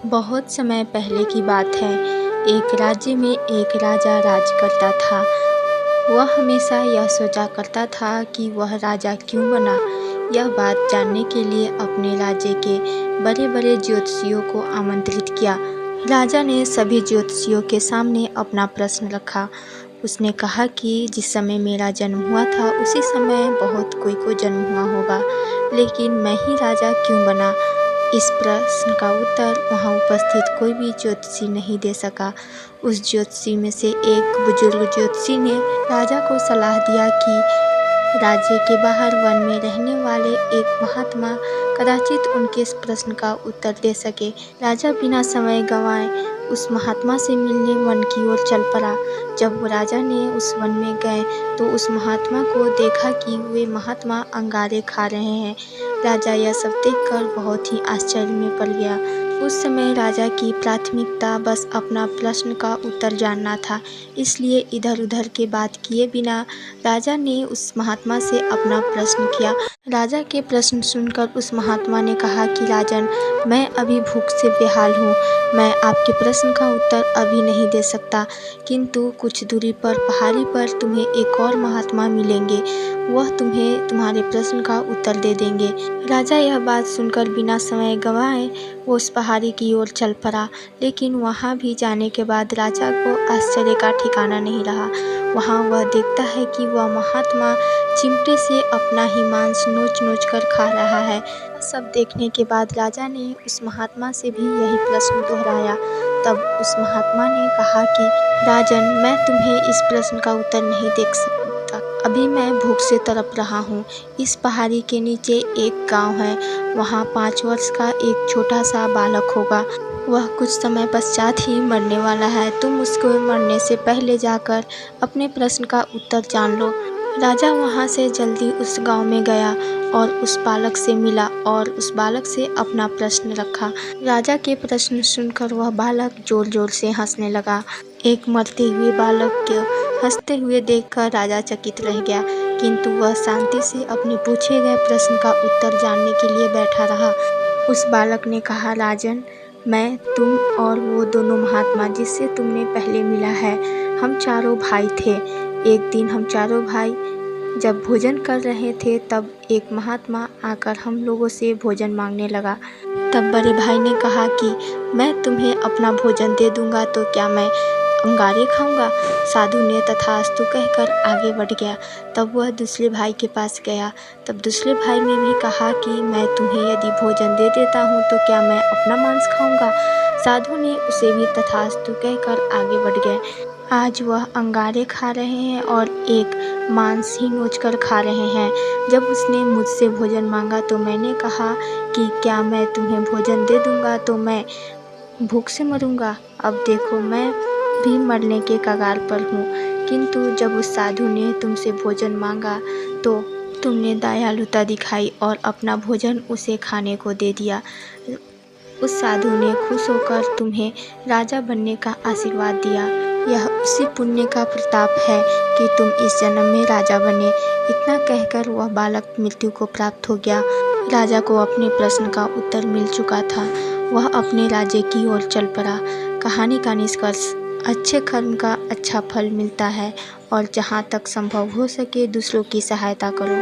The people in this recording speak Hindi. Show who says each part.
Speaker 1: बहुत समय पहले की बात है। एक राज्य में एक राजा राज करता था। वह हमेशा यह सोचा करता था कि वह राजा क्यों बना। यह बात जानने के लिए अपने राज्य के बड़े-बड़े ज्योतिषियों को आमंत्रित किया। राजा ने सभी ज्योतिषियों के सामने अपना प्रश्न रखा। उसने कहा कि जिस समय मेरा जन्म हुआ था उसी समय बहुत कोई को जन्म हुआ होगा, लेकिन मैं ही राजा क्यों बना। इस प्रश्न का उत्तर वहाँ उपस्थित कोई भी ज्योतिषी नहीं दे सका। उस ज्योतिषी में से एक बुजुर्ग ज्योतिषी ने राजा को सलाह दिया कि राज्य के बाहर वन में रहने वाले एक महात्मा कदाचित उनके इस प्रश्न का उत्तर दे सके। राजा बिना समय गंवाए उस महात्मा से मिलने वन की ओर चल पड़ा। जब राजा ने उस वन में गए तो उस महात्मा को देखा कि वे महात्मा अंगारे खा रहे हैं। राजा यह सब देखकर बहुत ही आश्चर्य में पड़ गया। उस समय राजा की प्राथमिकता बस अपना प्रश्न का उत्तर जानना था, इसलिए इधर-उधर की बात किए बिना राजा ने उस महात्मा से अपना प्रश्न किया। राजा के प्रश्न सुनकर उस महात्मा ने कहा कि राजन, मैं अभी भूख से बेहाल हूँ। मैं आपके प्रश्न का उत्तर अभी नहीं दे सकता, किंतु कुछ दूरी पर पहाड़ी पर तुम्हें एक और महात्मा मिलेंगे। वह तुम्हें तुम्हारे प्रश्न का उत्तर दे देंगे। राजा यह बात सुनकर बिना समय गंवाए वो उस पहाड़ी की ओर चल पड़ा, लेकिन वहाँ भी जाने के बाद राजा को आश्चर्य का ठिकाना नहीं रहा। वहाँ वह देखता है कि वह महात्मा चिमटे से अपना ही मांस नोच-नोच कर खा रहा है। सब देखने के बाद राजा ने उस महात्मा से भी यही प्रश्न दोहराया। तब उस महात्मा ने कहा कि राजन, मैं तुम्हें इस प्रश्न का उत्तर नहीं दे सकता। अभी मैं भूख से तड़प रहा हूँ। इस पहाड़ी के नीचे एक गांव है। वहाँ 5 वर्ष का एक छोटा सा बालक होगा। वह कुछ समय पश्चात ही मरने वाला है। तुम उसको मरने से पहले जाकर अपने प्रश्न का उत्तर जान लो। राजा वहाँ से जल्दी उस गांव में गया और उस बालक से मिला और उस बालक से अपना प्रश्न रखा। राजा के प्रश्न सुनकर वह बालक जोर-जोर से हंसने लगा। एक मरते हुए बालक को हंसते हुए देखकर राजा चकित रह गया, किंतु वह शांति से अपने पूछे गए प्रश्न का उत्तर जानने के लिए बैठा रहा। उस बालक ने कहा, राजन, मैं, तुम और वो दोनों महात्मा जिससे तुमने पहले मिला है, हम चारों भाई थे। एक दिन हम चारों भाई जब भोजन कर रहे थे तब एक महात्मा आकर हम लोगों से भोजन मांगने लगा। तब बड़े भाई ने कहा कि मैं तुम्हें अपना भोजन दे दूंगा तो क्या मैं अंगारे खाऊंगा। साधु ने तथास्तु कहकर आगे बढ़ गया। तब वह दूसरे भाई के पास गया। तब दूसरे भाई ने भी कहा कि मैं तुम्हें यदि भोजन दे देता हूँ तो क्या मैं अपना मांस खाऊंगा। साधु ने उसे भी तथास्तु कहकर आगे बढ़ गए। आज वह अंगारे खा रहे हैं और एक मांस ही नोच कर खा रहे हैं। जब उसने मुझसे भोजन मांगा तो मैंने कहा कि क्या मैं तुम्हें भोजन दे दूंगा तो मैं भूख से मरूंगा। अब देखो, मैं भी मरने के कगार पर हूँ, किंतु जब उस साधु ने तुमसे भोजन मांगा तो तुमने दयालुता दिखाई और अपना भोजन उसे खाने को दे दिया। उस साधु ने खुश होकर तुम्हें राजा बनने का आशीर्वाद दिया। यह उसी पुण्य का प्रताप है कि तुम इस जन्म में राजा बने। इतना कहकर वह बालक मृत्यु को प्राप्त हो गया। राजा को अपने प्रश्न का उत्तर मिल चुका था। वह अपने राज्य की ओर चल पड़ा। कहानी का निष्कर्ष, अच्छे कर्म का अच्छा फल मिलता है और जहाँ तक संभव हो सके दूसरों की सहायता करो।